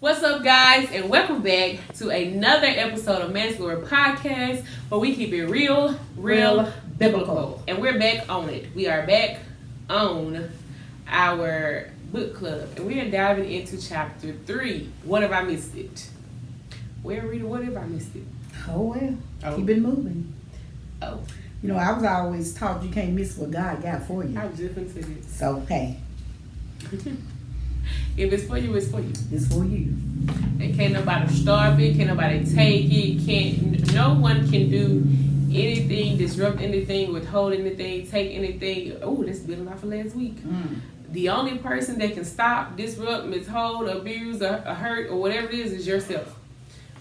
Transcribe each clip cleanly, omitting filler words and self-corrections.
What's up, guys, and welcome back to another episode of Man's Glory Podcast, where we keep it real biblical. And we're back on it. We are back on our book club, and we are diving into chapter 3. What if I missed it? Well, Rita, what if I missed it? Keep it moving. Oh. You know, I was always taught you can't miss what God got for you. I was just going to say it. So, hey. If it's for you, it's for you. It's for you. And can't nobody starve it, can't nobody take it, no one can do anything, disrupt anything, withhold anything, take anything. Oh, that's building off of last week. The only person that can stop, disrupt, withhold, abuse, or hurt, or whatever it is yourself.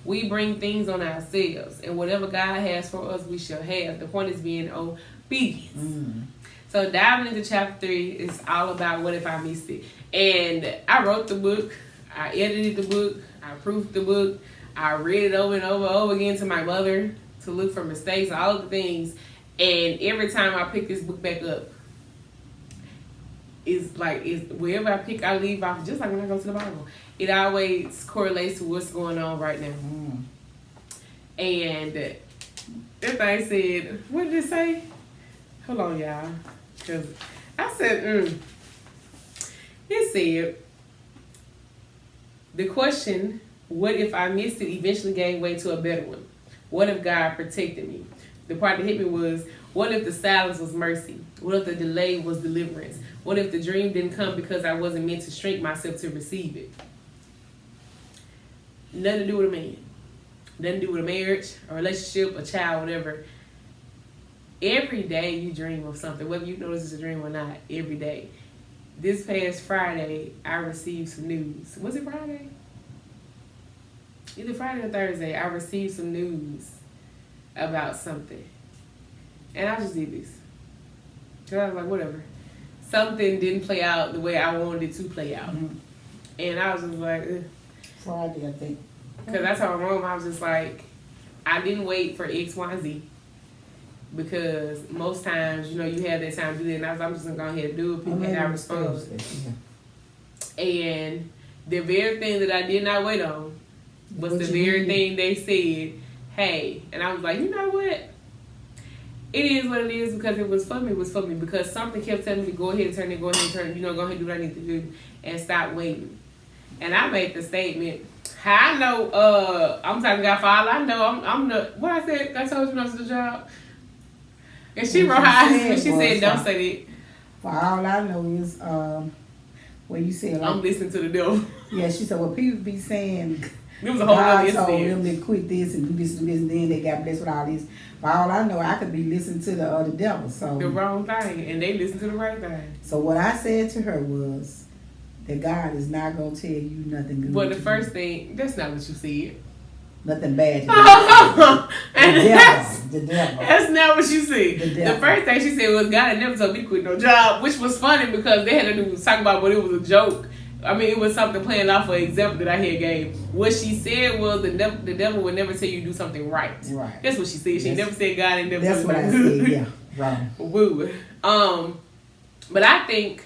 We bring things on ourselves, and whatever God has for us, we shall have. The point is being obedience. So diving into chapter 3 is all about what if I missed it. And I wrote the book, I edited the book, I proofed the book, I read it over and over again to my mother to look for mistakes, all of the things. And every time I pick this book back up, it's like wherever I pick, I leave off, just like when I go to the Bible. It always correlates to what's going on right now. And that thing said, what did it say? Hold on, y'all. Because I said, It said, the question, what if I missed it, eventually gave way to a better one. What if God protected me? The part that hit me was, what if the silence was mercy? What if the delay was deliverance? What if the dream didn't come because I wasn't meant to shrink myself to receive it? Nothing to do with a man. Nothing to do with a marriage, a relationship, a child, whatever. Every day you dream of something, whether you know this is a dream or not, every day. This past Friday, I received some news. Was it Friday? Either Friday or Thursday, I received some news about something. And I just did this. Because I was like, whatever. Something didn't play out the way I wanted it to play out. And I was just like, ugh. Friday, I think. Because I told my mom, I was just like, I didn't wait for X, Y, Z. Because most times, you have that time to do that. And I was like, I'm just going to go ahead and do it. People had not responded. And the very thing that I did not wait on was the very thing they said, hey. And I was like, you know what? It is what it is because it was for me. It was for me because something kept telling me, go ahead and turn it, go ahead and turn it. Go ahead and do what I need to do and stop waiting. And I made the statement, how I know, I'm talking to God for all I know, I'm the, what I said, I told you not to the job. And she wrote her eyes and she said, don't say that. For all I know is, what you said. Like, I'm listening to the devil. Yeah, she said, well, people be saying, it was a whole God other told them to quit this and do this and this, and then they got blessed with all this. For all I know, I could be listening to the devil. So the wrong thing, and they listen to the right thing. So what I said to her was that God is not going to tell you nothing good. Well, the first thing, that's not what you said. Nothing bad. The devil. That's not what you said. The first thing she said was, God had never told me to quit no job, which was funny because they had to talk about, but it was a joke. I mean, it was something playing off an example that I had gave. What she said was the devil would never tell you to do something right. Right. That's what she said. She never said God ain't never. That's what I said. Yeah. Right. Woo. But I think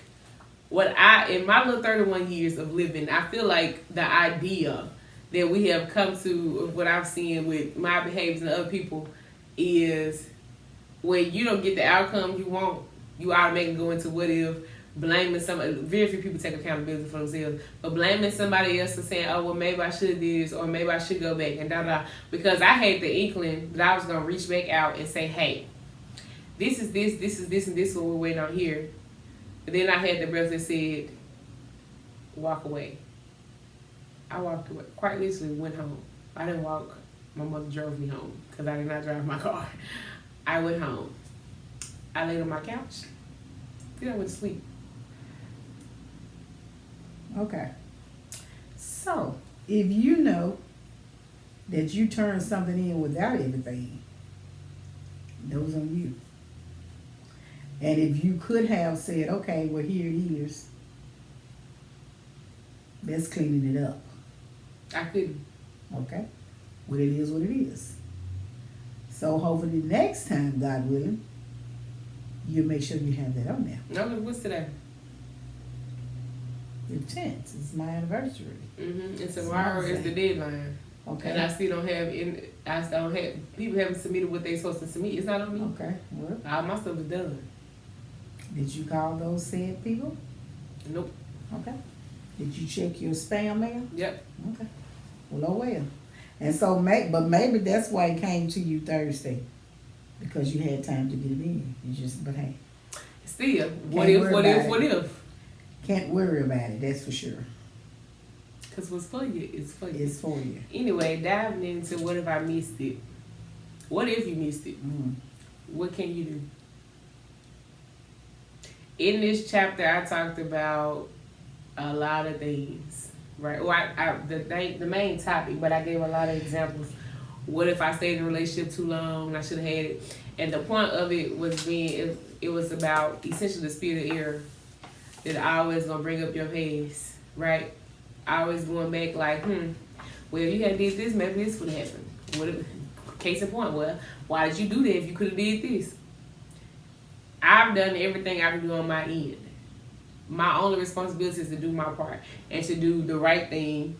in my little 31 years of living, I feel like the idea that we have come to, what I've seen with my behaviors and other people, is when you don't get the outcome you want, you automatically go into what if, blaming somebody. Very few people take accountability for themselves, but blaming somebody else and saying, oh, well, maybe I should do this, or maybe I should go back, and da-da. Because I had the inkling that I was going to reach back out and say, hey, this is this, and this is what we're waiting on here. But then I had the breath that said, walk away. I walked away. Quite literally went home. I didn't walk. My mother drove me home because I did not drive my car. I went home. I laid on my couch. Then I went to sleep. Okay. So, if you know that you turned something in without everything, those on you. And if you could have said, okay, well, here it is, that's cleaning it up. I couldn't. Okay. Well, it is what it is. So hopefully next time, God willing, you'll make sure you have that on there. No, what's today? The 10th is my anniversary. And tomorrow is the deadline. Okay. And I still don't have people haven't submitted what they're supposed to submit. It's not on me. Okay. Well, All my stuff is done. did you call those said people? Nope. Okay. Did you check your spam mail? Yep. Okay. Well, oh well. And so, maybe that's why it came to you Thursday, because you had time to get it in. But hey. Still, what if? Can't worry about it, that's for sure. Because what's for you is for you. It's for you. Anyway, diving into what if I missed it? What if you missed it? What can you do? In this chapter, I talked about a lot of things, right? Well, the main topic, but I gave a lot of examples. What if I stayed in a relationship too long and I should have had it? And the point of it was it was about essentially the spirit of error. That I always gonna bring up your past, right? I always going back like, well, if you had did this, maybe this would have happened. Case in point, well, why did you do that if you could have did this? I've done everything I can do on my end. My only responsibility is to do my part and to do the right thing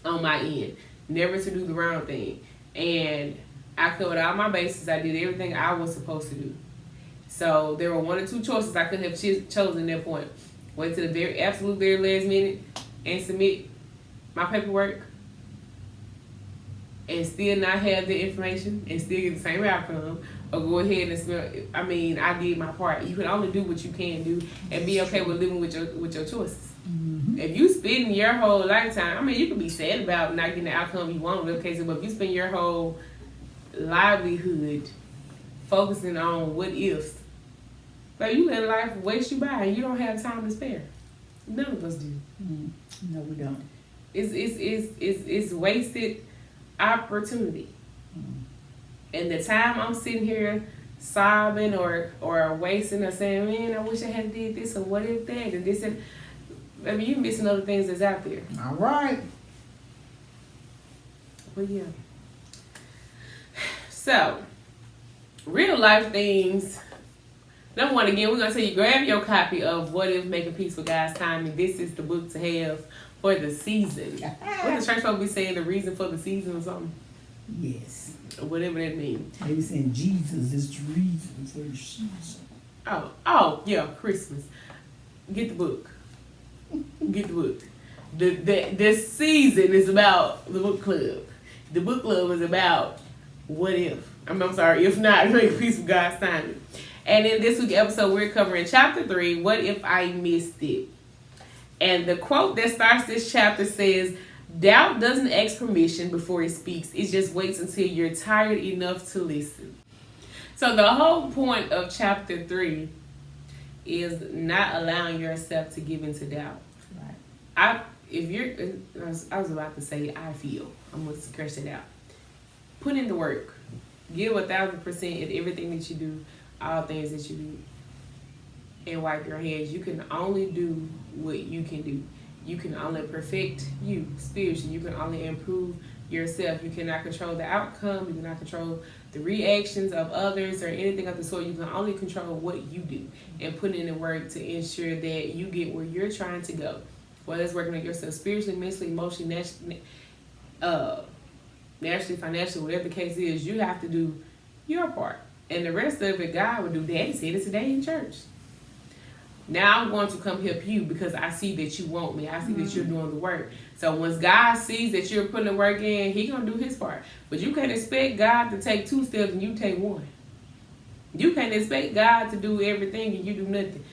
on my end. Never to do the wrong thing. And I covered all my bases. I did everything I was supposed to do. So there were one or two choices I could have chosen at that point. Wait to the absolute very last minute and submit my paperwork and still not have the information and still get the same outcome, or go ahead and I did my part. You can only do what you can do and be okay with living with your choices. If you spend your whole lifetime, you can be sad about not getting the outcome you want, but if you spend your whole livelihood focusing on what ifs, but you let life waste you by and you don't have time to spare. None of us do. No, we don't. It's wasted opportunity. And the time I'm sitting here sobbing or wasting or saying, man, I wish I had did this, or what if that, and this, and you're missing other things that's out there. All right. Well, yeah. So, real life things. Number one, again, we're going to tell you, grab your copy of What If Making Peace with God's Timing. This is the book to have for the season. What the church folks be saying, the reason for the season or something? Yes. Or whatever that means. They be saying Jesus is the reason for the season. Oh, yeah, Christmas. Get the book. Get the book. This season is about the book club. The book club is about what if. I'm sorry, if not, make peace with God's timing. And in this week's episode, we're covering chapter 3, What If I Missed It? And the quote that starts this chapter says, doubt doesn't ask permission before it speaks. It just waits until you're tired enough to listen. So the whole point of chapter 3 is not allowing yourself to give into doubt. Right. I was about to say, I feel. I'm going to scratch it out. Put in the work. Give 1,000% in everything that you do, all things that you do. And wipe your hands. You can only do what you can do. You can only perfect you spiritually. You can only improve yourself. You cannot control the outcome. You cannot control the reactions of others or anything of the sort. You can only control what you do and put in the work to ensure that you get where you're trying to go. Whether it's working on yourself spiritually, mentally, emotionally, naturally, financially, whatever the case is, you have to do your part. And the rest of it, God will do. Daddy said it today in church. Now I'm going to come help you because I see that you want me. I see that you're doing the work. So once God sees that you're putting the work in, He's going to do His part. But you can't expect God to take 2 steps and you take 1. You can't expect God to do everything and you do nothing.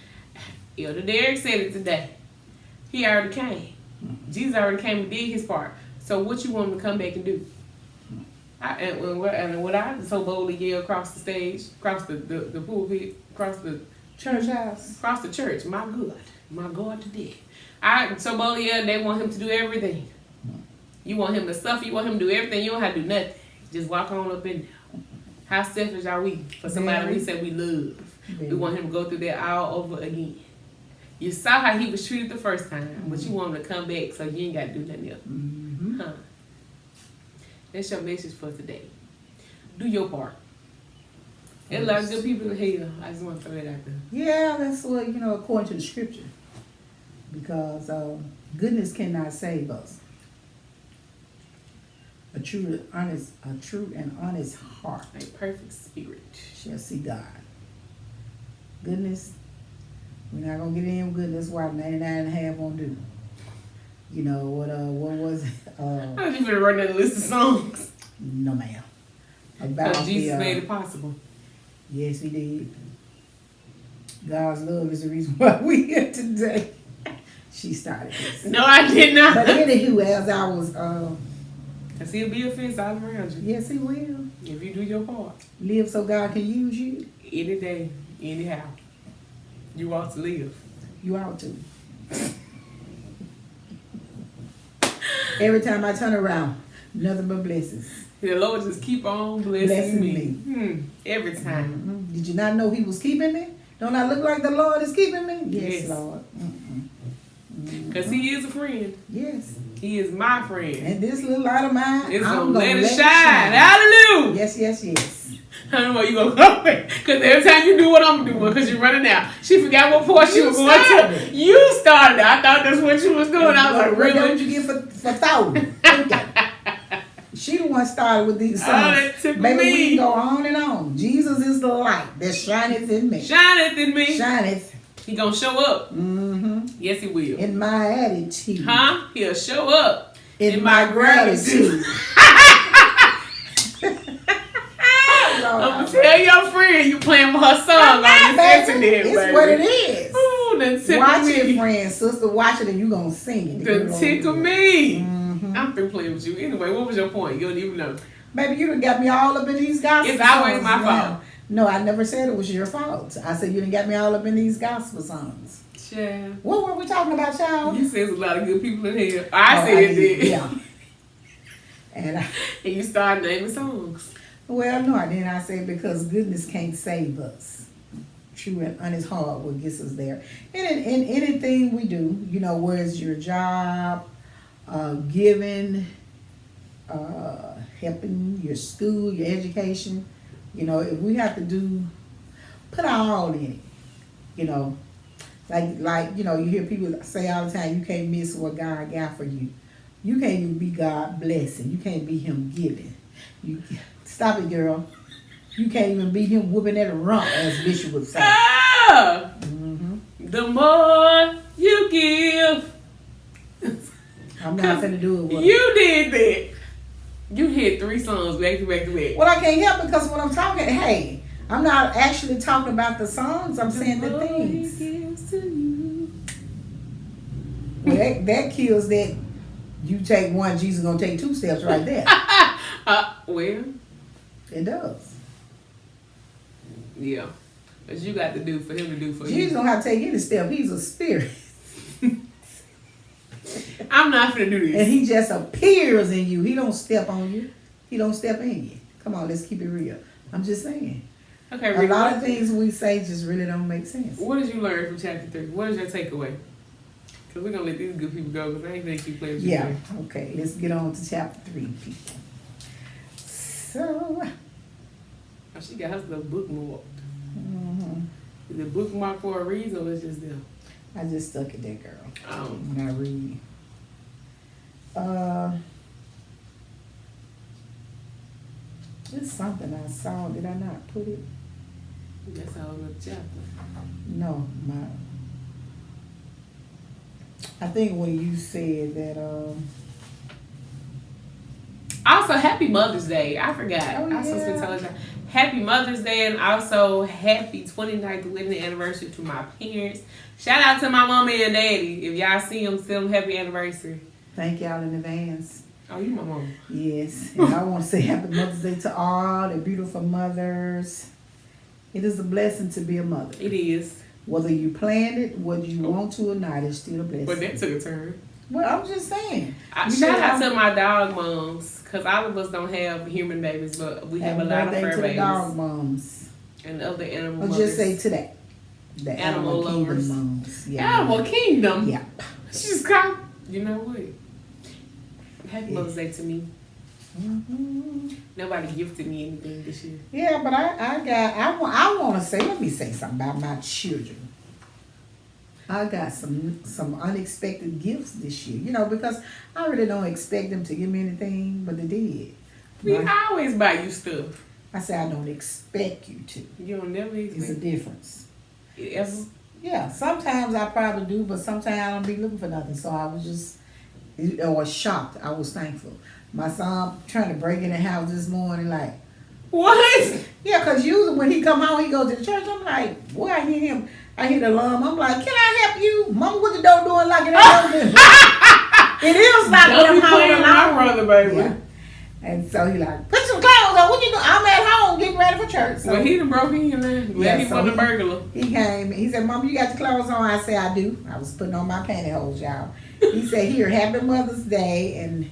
Elder Derek said it today. He already came. Jesus already came and did His part. So what you want Him to come back and do? And what I so boldly yell across the stage, across the pulpit, across the church house, across the church, my God today. I so boldly yell, they want Him to do everything. You want Him to suffer, you want Him to do everything, you don't have to do nothing. Just walk on up in there. How selfish are we for somebody we say we love? We want Him to go through that all over again. You saw how He was treated the first time, but you want Him to come back so you ain't got to do nothing else. Huh? That's your message for today. Do your part. There's a lot of good people in hell. I just want to throw that out there. Yeah, that's what, according to the scripture. because goodness cannot save us. A true and honest heart A perfect spirit. shall see God. Goodness, we're not gonna get in with goodness. Why 99 and a half won't do. You know what was it? How did you finna run that list of songs? No ma'am. Because Jesus made it possible. Yes, he did. God's love is the reason why we here today. She started this. No, I did not. But anywho, as I was Because he'll be a fence all around you. yes he will. If you do your part. Live so God can use you. Any day, anyhow. You ought to live. You ought to. Every time I turn around, nothing but blessings. The Lord just keep on blessing me. Every time. Mm-hmm. Did you not know he was keeping me? Don't I look like the Lord is keeping me? Yes. Lord. Because he is a friend. Yes. He is my friend. And this little light of mine, It's I'm going to let it it shine. Hallelujah. Yes, yes, yes. I don't know where you going to go with. Because every time you do what I'm doing, because you're running out. She forgot what part she was going to. You started it. I thought that's what you was doing. I was like, really? What you get for thousand? She the one started with these songs. that tickled Maybe me. we can go on and on. Jesus is the light that shineth in me. Shineth in me. Shineth. He going to show up. Mm-hmm. Yes, he will. In my attitude. Huh? He'll show up. In my gratitude. I'm gonna tell your friend you playing with her song on this internet, It's baby. what it is. Ooh, then tickle Watch me. it, friend, sister. Watch it, and you gonna sing it. Then tickle me. Mm-hmm. I'm through playing with you. Anyway, what was your point? You don't even know. Baby, you done got me all up in these gospel It's songs. always my fault. No, I never said it was your fault. I said you done got me all up in these gospel songs. Child. What were we talking about, child? You said there's a lot of good people in here. I said that. Yeah. And you started naming songs. well, no, then I said because goodness can't save us. True and honest heart will get us there. And in anything we do, you know, where's your job, giving, helping your school, your education, you know, if we have to put our all in it, you know, like you know, you hear people say all the time, you can't miss what God got for you. You can't even be God blessing. You can't be Him giving. You stop it, girl. You can't even be Him whooping at a rump, as Bishop would say. Ah! Mm-hmm. The more you give. I'm not finna do it with You did that. You hit 3 songs back to back to back. well, I can't help because when I'm talking, hey, I'm not actually talking about the songs. I'm saying the things. Well, that kills that. You take one, Jesus gonna take 2 steps right there. Well, It does. yeah. But you got to do for him to do for Jesus you. don't have to take any step. He's a spirit. I'm not gonna do this. And he just appears in you. He don't step on you. He don't step in you. Come on, let's keep it real. I'm just saying. Okay, A Rick, lot of things we say just really don't make sense. what did you learn from chapter 3? What is your takeaway? Because we're gonna let these good people go because I ain't gonna keep playing with you. Yeah. today. Okay, let's get on to chapter 3, people. So, Oh, she got her little bookmark. mhm. Is it bookmark for a reason or it's just there? I just stuck it there, girl. Oh. When I read. It's something I saw. Did I not put it? That's all in the chapter. No, I think when you said that, Also, happy Mother's Day. I forgot. Oh, I was supposed to yeah. tell her. Happy Mother's Day and also happy 29th wedding anniversary to my parents. Shout out to my mommy and daddy. If y'all see them, tell them happy anniversary. thank y'all in advance. Oh, you my mom. Yes, and I want to say happy Mother's Day to all the beautiful mothers. It is a blessing to be a mother. It is. Whether you planned it, whether you want to or not, it's still a blessing. But that took a turn. Well, I'm just saying. Shout out to my dog moms. Because all of us don't have human babies, but we have a lot of Happy fur birthday to the babies. dog moms. And other animal Or mothers. just say today. The Animal Animal lovers. Kingdom moms. Yeah. Animal Kingdom. Yeah. She's called. You know what? Happy Yeah. Mother's Day to me. Mm-hmm. Nobody gifted me anything this year. Yeah, but I want to say, let me say something about my children. I got some unexpected gifts this year. You know, because I really don't expect them to give me anything, but they did. We Right? always buy you stuff. I say I don't expect you to. You don't never It's a expect difference. it ever. Yeah, sometimes I probably do, but sometimes I don't be looking for nothing. So I was just, I was shocked. I was thankful. My son trying to break in the house this morning, like, What? yeah, because usually when he come home, he goes to the church. I'm like, boy, I hear him. I hear the alarm. I'm like, can I help you? Mama, what the door doing like it ain't open? It is like when Don't I'm be home playing with my alone. brother, baby. Yeah. And so he like, put some clothes on. What you doing? I'm at home getting ready for church. So Well, he done broke in there. Glad Yeah, he so wasn't a burglar. he came. He said, Mom, you got the clothes on? I said, I do. I was putting on my pantyhose, y'all. He said, here, happy Mother's Day and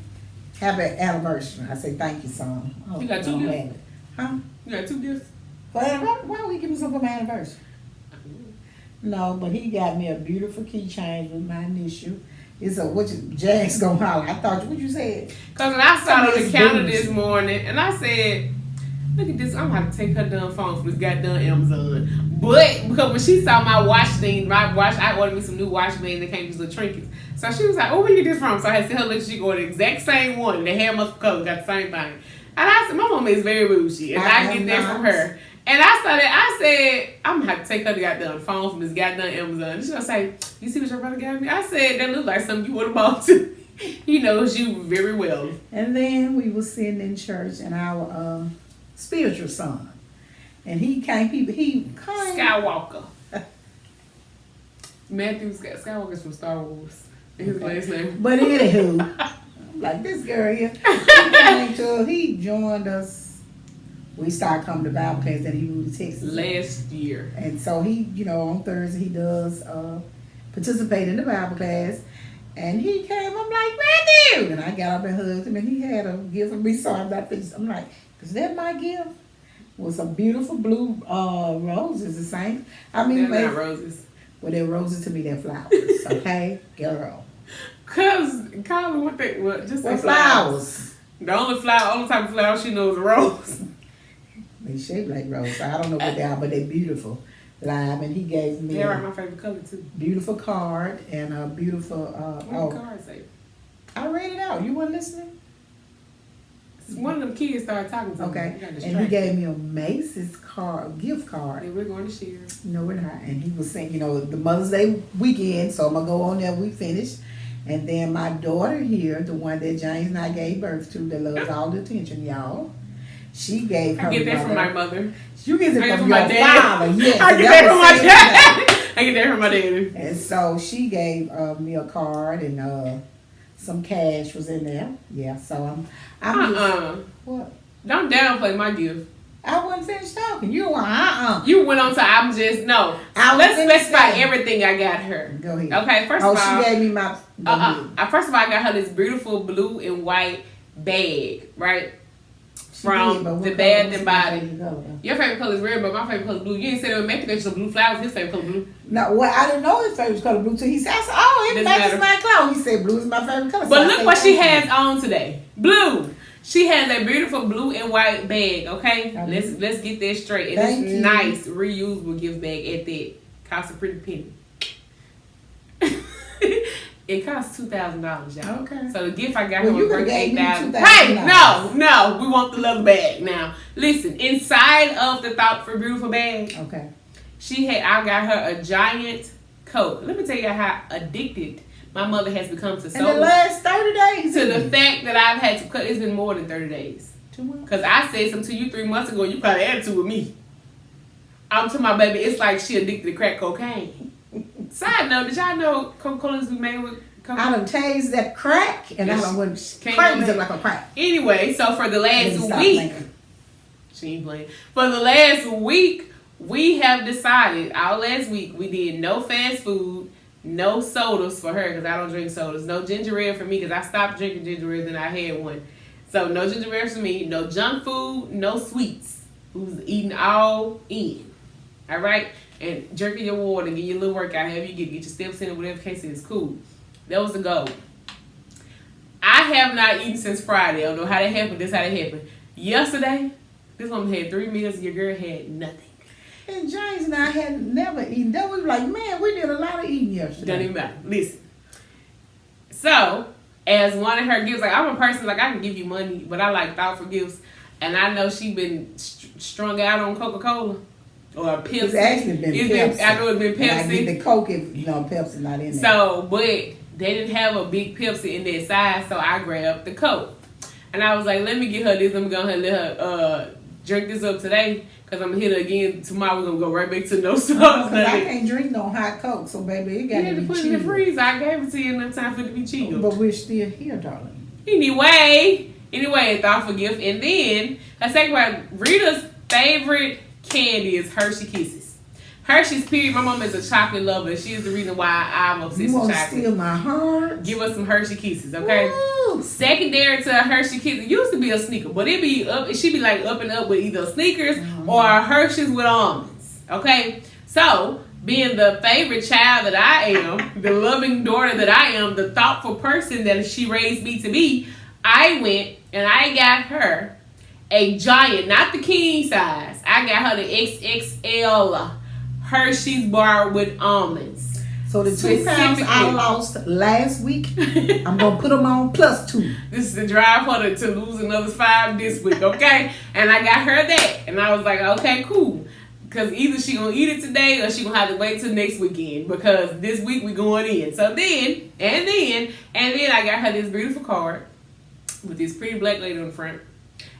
happy anniversary. I said, thank you, son. Oh, You got two I'm gifts? glad. Huh? You got 2 gifts? Why don't we give me something for my anniversary? No, but he got me a beautiful keychain with my initial. It's a, Jack's gonna holler. I thought, what you said? Because when I saw it on the It's counter booze. this morning, and I said, look at this, I'm going to have to take her damn phone from this goddamn Amazon. But, because when she saw my watch thing, I ordered me some new watch bands that came with these little trinkets. So she was like, oh, where you get this from? So I had to tell her, look, she ordered the exact same one. The hair must color, got the same thing. And I said, my mama is very bougie, and I get that from her. And I said, I'm gonna have to take her the goddamn phone from this goddamn Amazon. She's gonna say, you see what your brother got me? I said, that looks like something you would have bought too. He knows you very well. And then we were sitting in church, and our spiritual son, and he came. He came. Skywalker. Matthew Skywalker's from Star Wars. His last name. But anywho, I'm like this girl here. He joined us. We started coming to Bible class, then he moved to Texas. Last year. And so he, on Thursday, he does participate in the Bible class. And he came, I'm like, Matthew! And I got up and hugged him, and he had a gift for me. So I'm like, is that my gift? With some beautiful blue roses, the same. I mean, they're not roses. Well, they're roses to me, they're flowers, okay? Girl. Cause Colin, just Well, say flowers. The only type of flower she knows is a rose. They shape like roses. I don't know what they are, but they're beautiful. Lime, and he gave me They're a my favorite color too. beautiful card and a beautiful. What the card say? I read it out. You weren't listening? One of them kids started talking to me. Okay. I got And he distracted. gave me a Macy's gift card. And we're going to share. No, we're not. And he was saying, the Mother's Day weekend, so I'm going to go on there. We finished. And then my daughter here, the one that James and I gave birth to, that loves all the attention, y'all. She gave her I get that mother. from my mother. You get it I get from my your dad. father. Yes. I get that that from was my saying dad. I get that from my daddy. And so she gave me a card and some cash was in there. Yeah, so I'm just, what? Don't downplay my gift. I wasn't finished talking. You were You went on to I'm just no. I Let's was finished specify saying. everything I got her. Go ahead. Okay, first of all, she gave me my. first of all, I got her this beautiful blue and white bag, right? From the Bath and Body. Your favorite color is red, but my favorite color is blue. You didn't say that Matthew got some blue flowers. His favorite color blue. No, well, I didn't know his favorite color blue. So he said, "Oh, it Doesn't matches matter. my clothes." He said, "Blue is my favorite color." But So I look said, what she "Thank has on today. Blue. She has a beautiful blue and white bag. Okay, let's get that straight. And Thank it's you. nice, reusable gift bag at that. Costs a pretty penny. It costs $2,000, y'all. Okay. So the gift I got Well, her you was worth gave me $8,000. $2,000. Hey, no, we want the leather bag now. Listen, inside of the Thought for Beautiful bag, you." Okay. I got her a giant coat. Let me tell you how addicted my mother has become to In soda. the last 30 days. To the fact that I've had to cut, it's been more than 30 days. 2 months. Because I said something to you 3 months ago, you probably attitude with me. I'm to my baby, it's like she addicted to crack cocaine. Side note, did y'all know Coca-Cola's be made with cocaine? I done tased that crack, and I done went Can't crazy go back. like a crack. Anyway, so for the last Let me stop week, playing. she ain't playing. For the last week, we have decided, our last week, we did no fast food, no sodas for her, because I don't drink sodas. No ginger ale for me, because I stopped drinking ginger ale and I had one. So no ginger ale for me, no junk food, no sweets. Who's eating all in. All right? And drinking your water, get your little workout, however you get your steps in, or whatever case it is, cool. That was the goal. I have not eaten since Friday. I don't know how that happened. This how that happened. Yesterday, this woman had 3 meals and your girl had nothing. And James and I had never eaten. That was like, man, we did a lot of eating yesterday. Doesn't even matter. Listen. So, as one of her gifts, like I'm a person, like I can give you money, but I like thoughtful gifts. And I know she been strung out on Coca-Cola or Pepsi. It's actually been Pepsi. I know it's been Pepsi. And I get the Coke if, Pepsi not in there. So, but they didn't have a big Pepsi in their size, so I grabbed the Coke. And I was like, let me get her this. I'm going to let her drink this up today. Because I'm going to hit her again tomorrow. We're going to go right back to no sauce. Because I can't drink no hot Coke. So, baby, it got to be to put it in the freezer. I gave it to you enough time for it to be chilled. But we're still here, darling. Anyway, a thoughtful gift. And then, let's talk about Rita's favorite candy is Hershey Kisses. Hershey's, period. My mom is a chocolate lover. She is the reason why I'm obsessed with chocolate. You want to steal my heart? Give us some Hershey Kisses, okay? Woo. Secondary to Hershey Kisses, it used to be a sneaker, but it should be like up and up with either sneakers or Hershey's with almonds, okay? So, being the favorite child that I am, the loving daughter that I am, the thoughtful person that she raised me to be, I went and I got her a giant, not the king size. I got her the XXL Hershey's bar with almonds. So the 2 pounds I lost last week, I'm going to put them on +2. This is the drive for her to lose another 5 this week, okay? And I got her that. And I was like, okay, cool. Because either she going to eat it today or she going to have to wait till next weekend. Because this week we going in. So then I got her this beautiful card with this pretty black lady on the front.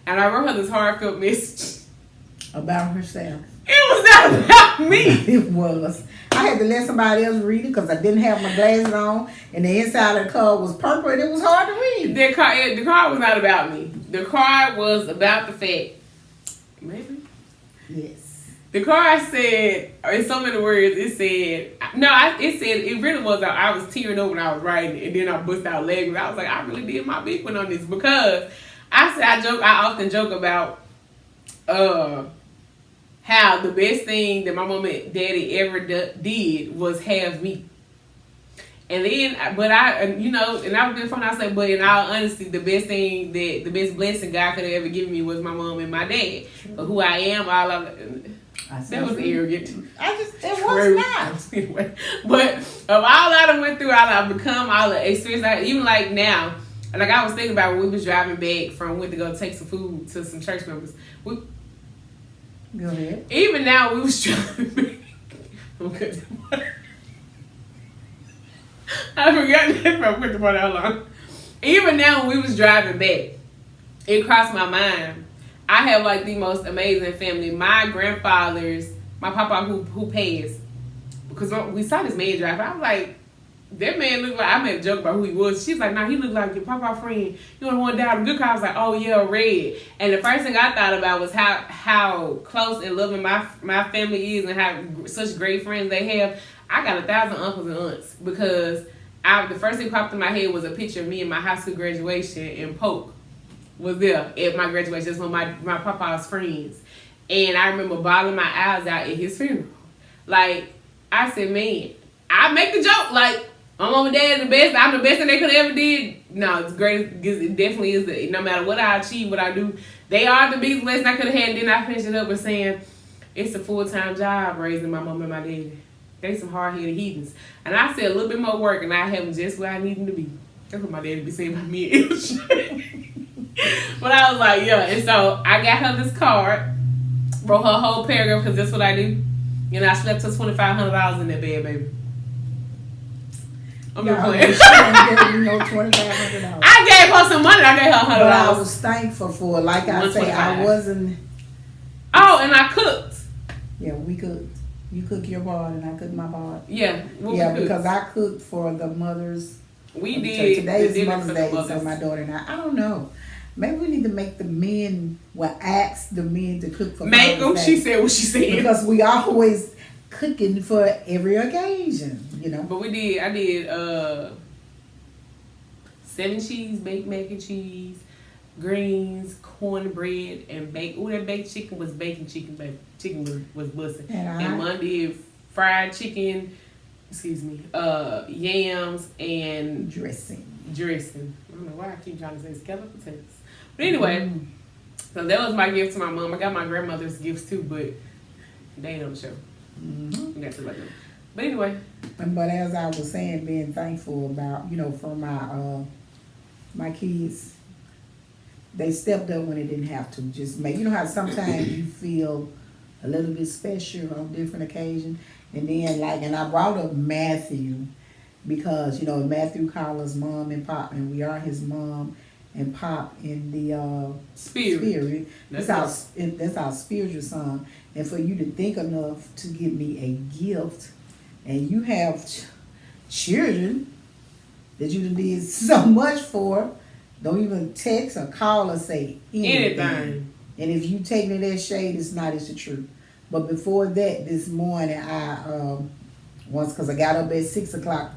And I wrote her this heartfelt message. About herself. It was not about me. It was. I had to let somebody else read it because I didn't have my glasses on, and the inside of the card was purple, and it was hard to read. The card was not about me. The card was about the fact. Maybe. Yes. The card said, in so many words, it really was. I was tearing up when I was writing it, and then I bust out laughing. I was like, I really did my big one on this because I often joke about how the best thing that my mom and daddy ever did was have me. And then, and I was being funny, I said, but in all honesty, the best blessing God could have ever given me was my mom and my dad. But who I am, that was arrogant. It was not. Anyway, but of all I done went through, all I've become, all the experience, even like now, like I was thinking about when we was driving back went to go take some food to some church members. Go ahead. Even now, we was driving back. Okay. I forgot that I put the water out long. Even now, when we was driving back, it crossed my mind. I have like the most amazing family. My grandfather's, my papa who passed, because we saw this man drive. I was like, that man looked like, I made a joke about who he was. She's like, nah, he looked like your papa friend. You know the one down the good car. I was like, oh yeah, Red. And the first thing I thought about was how close and loving my family is and how such great friends they have. I got 1,000 uncles and aunts because the first thing popped in my head was a picture of me in my high school graduation, and Polk was there at my graduation. That's one of my papa's friends. And I remember bawling my eyes out at his funeral. Like, I said, man, I make the joke, like, my mom and dad are the best. I'm the best thing they could have ever did. No, it's great. It definitely is. No matter what I achieve, what I do, they are the biggest blessing I could have had. And then I finished it up with saying, it's a full-time job raising my mom and my daddy. They some hard-headed heathens. And I said a little bit more work, and I have them just where I need them to be. That's what my daddy be saying about me. But I was like, yeah. And so I got her this card, wrote her whole paragraph because that's what I do. And I slept till $2,500 in that bed, baby. I'm not playing. $2,500. I gave her some money. I gave her $100. But I was thankful for, like I say, I wasn't. Oh, and I cooked. Yeah, we cooked. You cook your part and I cook my part. Yeah, because I cooked for the mothers. We did. Today's Mother's Day, so my daughter and I don't know. Maybe we need to make the men, ask the men to cook for Make Mother's them. Day. She said what she said. Because we always cooking for every occasion, But we did. I did 7 cheese, baked mac and cheese, greens, cornbread, and baked. Oh, that baked chicken was bacon chicken. Chicken was busting. And Monday, fried chicken. Yams and dressing. I don't know why I keep trying to say scalloped potatoes. But anyway, so that was my gift to my mom. I got my grandmother's gifts too, but they don't show. Mm-hmm. That's about them. But anyway. But as I was saying, being thankful about, for my kids, they stepped up when they didn't have to. Just make, how sometimes you feel a little bit special on different occasions. And then, and I brought up Matthew because, Matthew called us mom and pop, and we are his mom and pop in the spirit. That's our spiritual son. And for you to think enough to give me a gift, and you have children that you did so much for, don't even text or call or say anything. And if you take me that shade, it's not, it's the truth. But before that, this morning, because I got up at 6 o'clock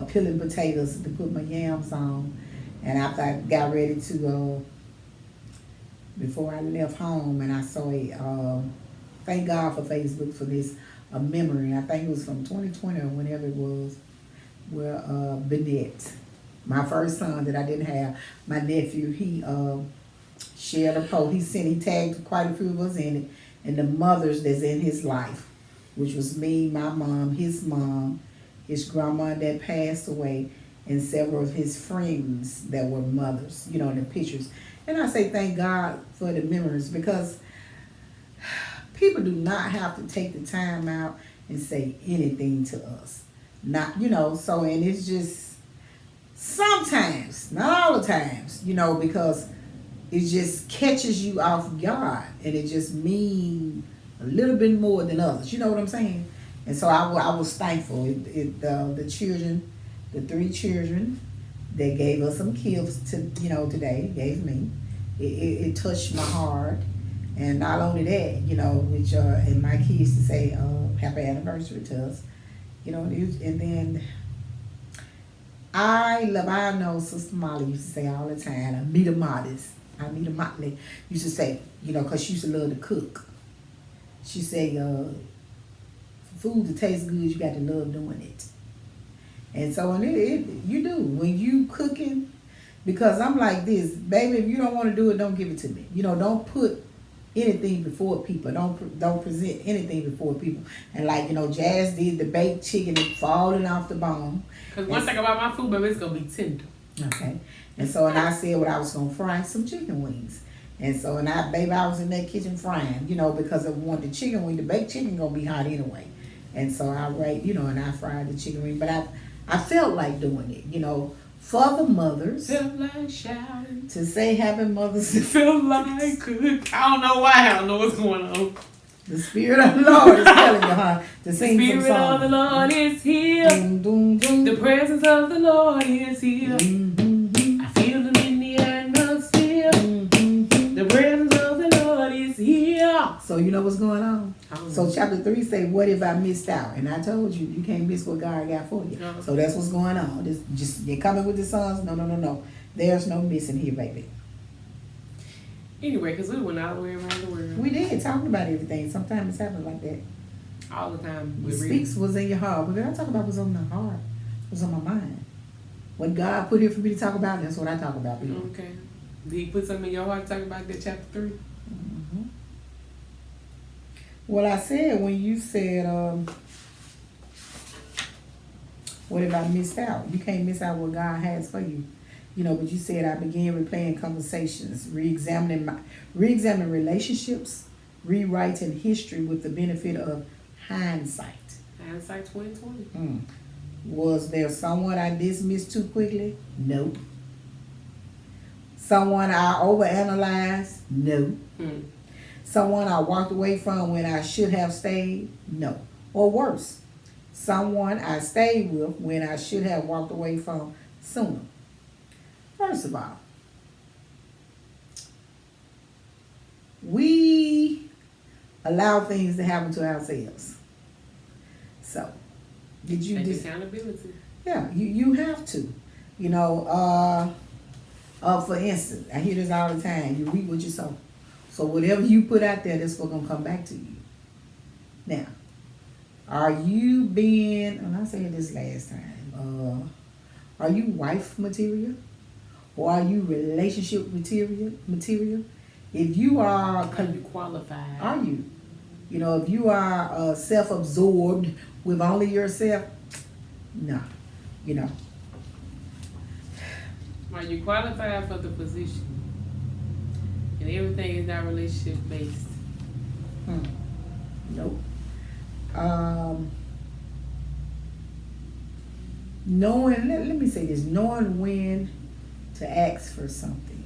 peeling potatoes to put my yams on. And after I got ready to, before I left home, and I saw thank God for Facebook for this, a memory. I think it was from 2020 or whenever it was, where Bennett, my first son that I didn't have, my nephew, he shared a post. He tagged quite a few of us in it, and the mothers that's in his life, which was me, my mom, his grandma that passed away, and several of his friends that were mothers, in the pictures. And I say thank God for the memories, because people do not have to take the time out and say anything to us. Not, and it's just sometimes, not all the times, because it just catches you off guard, and it just means a little bit more than others. You know what I'm saying? And so I was thankful. The children, the 3 children, they gave us some gifts today, gave me. It touched my heart. And not only that, which and my kids to say happy anniversary to us, and then I know Sister Molly used to say all the time, Anita Motley used to say, because she used to love to cook. She said, food to taste good, you got to love doing it. And so you do when you cooking, because I'm like this, baby, if you don't want to do it, don't give it to me. Don't put anything before people. Don't present anything before people. And Jazz did the baked chicken and falling off the bone. Because one thing about my food, baby, it's gonna be tender. Okay. And so I said I was gonna fry some chicken wings. And so I was in that kitchen frying, because I wanted the chicken wing. The baked chicken gonna be hot anyway. And so I fried the chicken wing. But I felt like doing it, for the mothers. Felt like shouting. To say happy Mother's Day. Felt like cook. I don't know why. I don't know what's going on. The Spirit of the Lord is telling you, to sing some songs. The Spirit of the Lord is here. Dum, dum, dum. The presence of the Lord is here. Mm-hmm. I feel it in the atmosphere. Mm-hmm. The presence of the Lord is here. So you know what's going on? So chapter 3 say, what if I missed out? And I told you, you can't miss what God got for you. Uh-huh. So that's what's going on. You're coming with the songs? No. There's no missing here, baby. Anyway, because we went all the way around the world. We did, talking about everything. Sometimes it's happening like that. All the time. What speaks was in your heart. But I talk about what's on my heart. What's on my mind. What God put here for me to talk about, that's what I talk about. People. Okay. Did he put something in your heart to talk about that chapter 3? Mm-hmm. Well, I said when you said, what if I missed out? You can't miss out what God has for you. But you said I began replaying conversations, re-examining relationships, rewriting history with the benefit of hindsight. Hindsight 2020. Was there someone I dismissed too quickly? Nope. Someone I overanalyzed? No. Someone I walked away from when I should have stayed? No. Or worse, someone I stayed with when I should have walked away from sooner. First of all, we allow things to happen to ourselves. So, did you take accountability? Yeah, you have to. For instance, I hear this all the time. You reap what you sow. So whatever you put out there, that's what's gonna come back to you. Now, are you being? And I said this last time. Are you wife material? Or are you relationship material? If you are, you qualified? Are you? If you are self-absorbed with only yourself, no. You know. Are you qualified for the position? And everything is not relationship based. Nope. Knowing, let me say this, knowing when to ask for something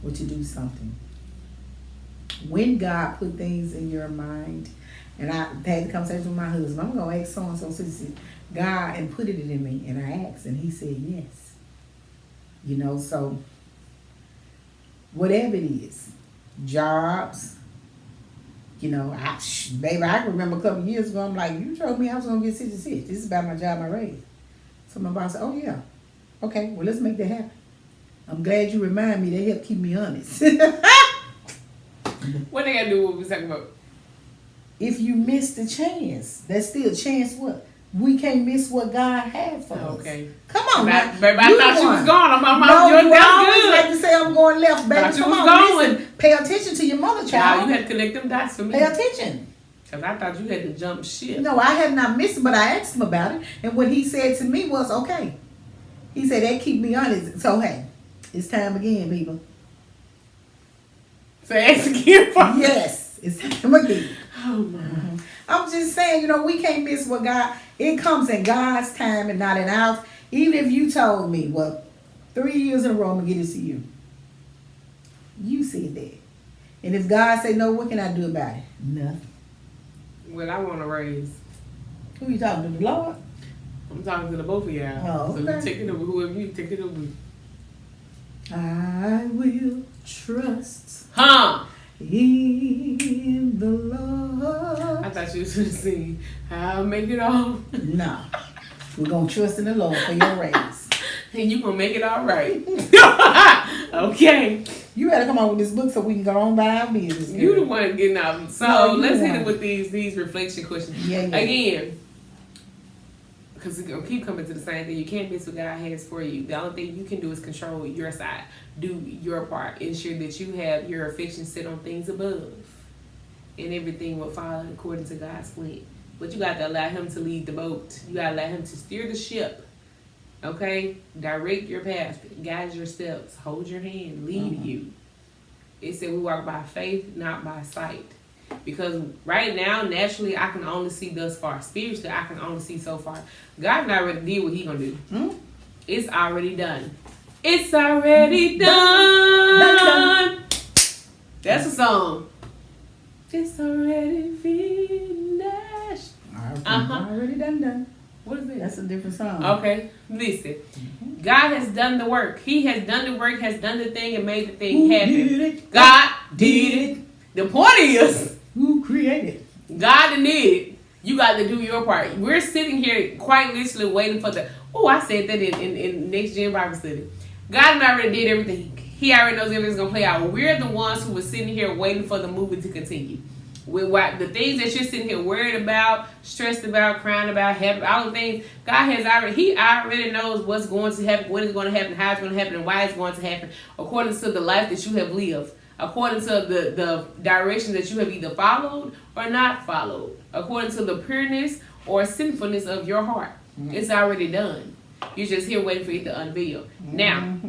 or to do something. When God put things in your mind, and I had the conversation with my husband, I'm going to ask so-and-so, God, and put it in me, and I asked, and he said yes. You know, so whatever it is, jobs, you know, baby, I can remember a couple of years ago, I'm like, you told me I was going to get 66. This is about my job, my raise. So my boss said, oh yeah, okay, well let's make that happen. I'm glad you remind me. That helped keep me honest. What they got to do with what we talking about? If you miss the chance, that's still a chance. What? We can't miss what God had for us. Okay. Come on, Baby, now. I thought you was gone. No, you that's always good. like to say I'm going left, baby. Thought you Come was on, going. listen. Pay attention to your mother, child. Nah, you had to connect them dots for me. Pay attention. Because I thought you had to jump ship. No, I have not missed it, but I asked him about it. And what he said to me was, okay. He said, that keep me honest. So, hey, it's time again, people. So ask again for me. Yes, it's time again. Oh, my. Mm-hmm. I'm just saying, you know, we can't miss what God, it comes in God's time and not in ours. Even if you told me, well, 3 years in a row, I'm going to get this to you. You said that. And if God say no, what can I do about it? Nothing. Well, I want to raise. Who you talking to, the Lord? I'm talking to the both of y'all. Oh, So okay. you take it over, whoever you take it over. I will trust Huh? in the Lord. I thought you was going to sing, I'll make it all. No. We're going to trust in the Lord for your raise. And you going to make it all right. Okay. You better come on with this book so we can go on by our business. Girl. You the one getting out. So No, you let's the hit one. it with these reflection questions. Yeah. Again, because we're going to keep coming to the same thing. You can't miss what God has for you. The only thing you can do is control your side. Do your part. Ensure that you have your affection set on things above. And everything will follow according to God's plan. But you got to allow him to lead the boat. You got to allow him to steer the ship. Okay? Direct your path. Guide your steps. Hold your hand. Lead you. It said we walk by faith, not by sight. Because right now, naturally, I can only see thus far. Spiritually, I can only see so far. God already did what he going to do. It's already done. It's already done. That's a song. It's already finished. Already done. What is it? That's a different song. Okay, listen. God has done the work. He has done the work, has done the thing, and made the thing happen. Did it? God did it. The point is, Who created? God did it. You got to do your part. We're sitting here quite literally waiting for the. Oh, I said that in Next Gen Bible Study. God already did everything. He already knows everything's gonna play out. We're the ones who were sitting here waiting for the movie to continue. With what the things that you're sitting here worried about, stressed about, crying about, happy, all the things, God has already, he already knows what's going to happen, when it's going to happen, how it's going to happen, and why it's going to happen, according to the life that you have lived, according to the direction that you have either followed or not followed, according to the pureness or sinfulness of your heart. It's already done. You're just here waiting for it to unveil. Now,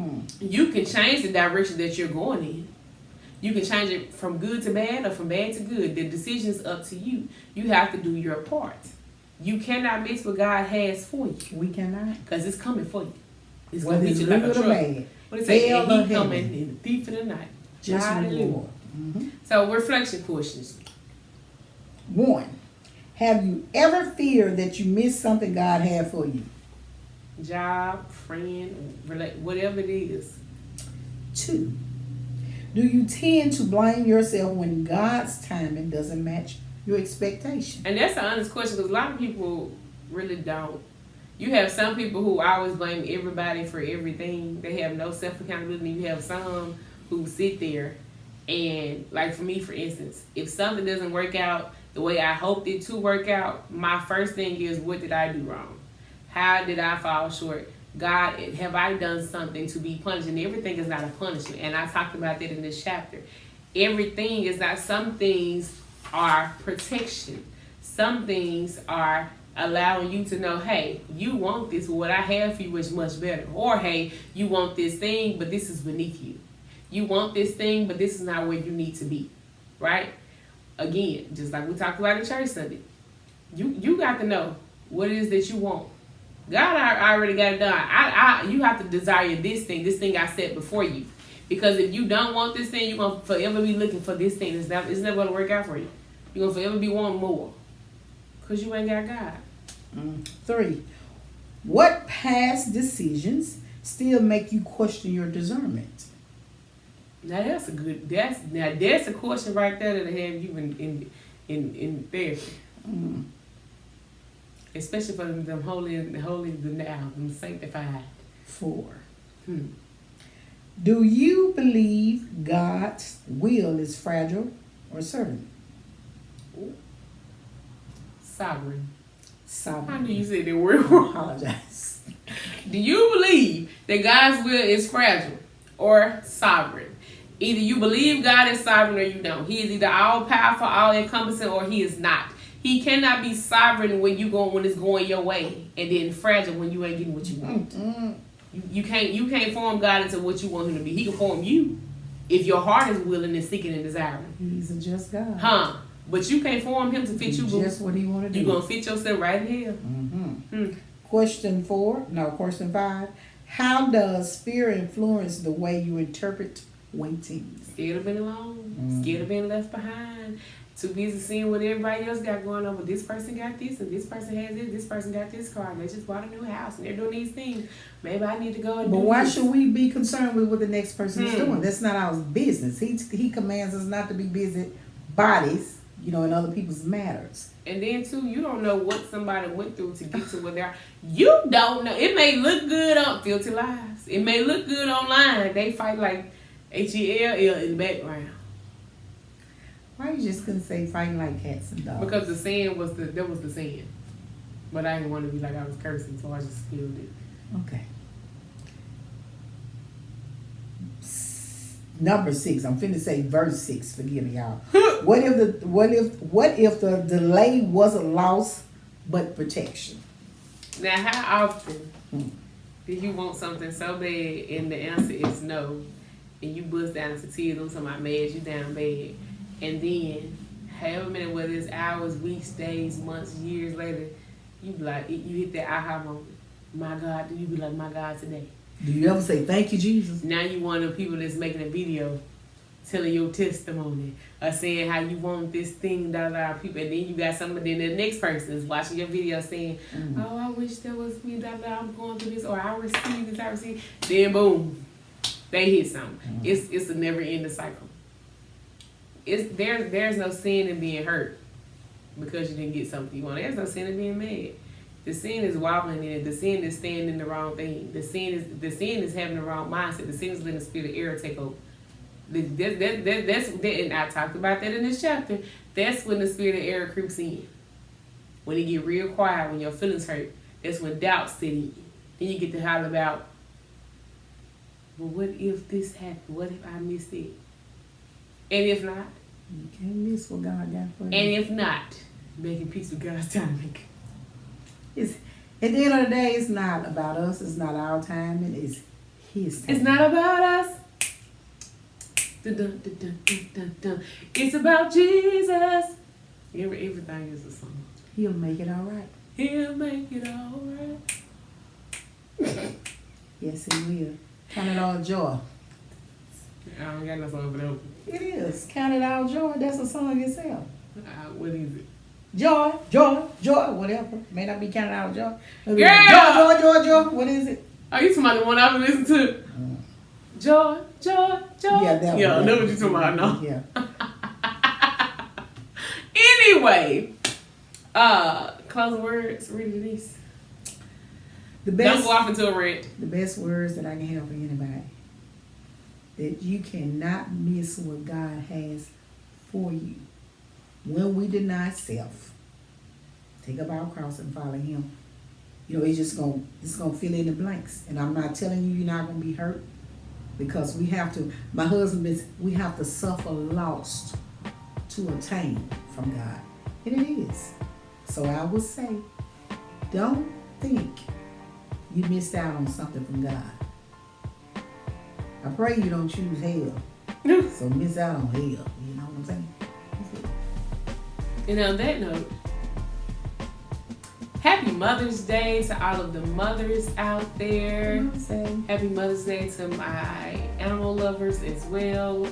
you can change the direction that you're going in. You can change it from good to bad or from bad to good. The decision is up to you. You have to do your part. You cannot miss what God has for you. We cannot. Because it's coming for you. It's Whether going to it's hit you like a good or truck. bad. What it say? Hell And or he coming heaven. in the thief of the night. Just Hallelujah. reward. So reflection questions. 1. Have you ever feared that you missed something God had for you? Job, friend, whatever it is. 2. Do you tend to blame yourself when God's timing doesn't match your expectation? And that's an honest question because a lot of people really don't. You have some people who always blame everybody for everything. They have no self-accountability. You have some who sit there and, like for me, for instance, if something doesn't work out the way I hoped it to work out, my first thing is, what did I do wrong? How did I fall short? God, have I done something to be punished? And everything is not a punishment. And I talked about that in this chapter. Everything is not, some things are protection. Some things are allowing you to know, hey, you want this, what I have for you is much better. Or, hey, you want this thing, but this is beneath you. You want this thing, but this is not where you need to be, right? Again, just like we talked about in church Sunday, you got to know what it is that you want. God already got it done. You have to desire this thing I set before you. Because if you don't want this thing, you're going to forever be looking for this thing. It's never going to work out for you. You're going to forever be wanting more. Because you ain't got God. 3. What past decisions still make you question your discernment? Now that's a question right there that'll have you in therapy. Especially for them holy, the now, them sanctified. 4. Do you believe God's will is fragile or certain? Sovereign. Sovereign. How do you say that word? I apologize. Do you believe that God's will is fragile or sovereign? Either you believe God is sovereign or you don't. He is either all powerful, all encompassing, or he is not. He cannot be sovereign when it's going your way, and then fragile when you ain't getting what you want. You can't form God into what you want him to be. He can form you if your heart is willing and seeking and desiring. He's a just God. But you can't form him to fit you. Just what he want to do. You're gonna fit yourself right in here. Question 5. How does fear influence the way you interpret waiting? Scared of being alone. Scared of being left behind. Too busy seeing what everybody else got going on. But this person got this, and this person has this. This person got this car, and they just bought a new house, and they're doing these things. Maybe I need to go and But do why this. should we be concerned with what the next person is doing? That's not our business. He commands us not to be busy bodies, in other people's matters. And then too, you don't know what somebody went through to get to where they are. You don't know. It may look good on Filthy Lives. It may look good online. They fight like HELL in the background. Why you just couldn't say fighting like cats and dogs? Because the sin was the sin. But I didn't want to be like I was cursing, so I just spilled it. Okay. Number 6. I'm finna say verse 6. Forgive me, y'all. What if the delay wasn't loss but protection? Now, how often do you want something so bad and the answer is no, and you bust down into tears on somebody mad you down bad, and then however many, whether it's hours, weeks, days, months, years later, you be like, you hit that aha moment. My God, do you be like, my God, today? Do you ever say thank you, Jesus? Now you one of the people that's making a video telling your testimony or saying how you want this thing, people, and then you got somebody, then the next person is watching your video saying, oh, I wish that was me, I'm going through this, or I received this, then boom, they hit something. It's a never ending cycle. There's no sin in being hurt because you didn't get something you want. There's no sin in being mad. The sin is wobbling in it. The sin is staying in the wrong thing. The sin is having the wrong mindset. The sin is letting the spirit of error take over. And I talked about that in this chapter. That's when the spirit of error creeps in. When it get real quiet, when your feelings hurt, that's when doubt set in. Then you get to holler about, well, what if this happened? What if I missed it? And if not? You can't miss what God got for you. And if not, making peace with God's timing. At the end of the day, it's not about us. It's not our timing. It's his timing. It's not about us. Dun, dun, dun, dun, dun, dun, dun. It's about Jesus. Everything is a song. He'll make it all right. He'll make it all right. Yes, he will. Count it all joy. I don't got no song for that. It is. Count it all joy. That's a song itself. What is it? Joy, joy, joy, whatever. May not be counted out joy. Yeah! Joy. What is it? Oh, you talking about the one I've been listening to? Joy. Yeah, that one. Yeah, I know what you talking about now. Yeah. Anyway, closing words, read this. Don't go off into a rant. The best words that I can have for anybody. That you cannot miss what God has for you. When we deny self, take up our cross and follow him. It's gonna fill in the blanks. And I'm not telling you you're not gonna be hurt, because we have to. My husband we have to suffer loss to attain from God, and it is. So I would say, don't think you missed out on something from God. I pray you don't choose hell. So miss out on hell. You know what I'm saying? And on that note, happy Mother's Day to all of the mothers out there. Happy Mother's Day to my animal lovers as well.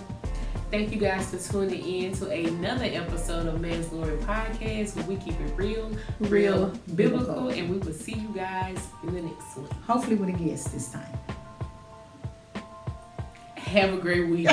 Thank you guys for tuning in to another episode of Man's Glory Podcast, where we keep it real, biblical, and we will see you guys in the next one. Hopefully with a guest this time. Have a great week.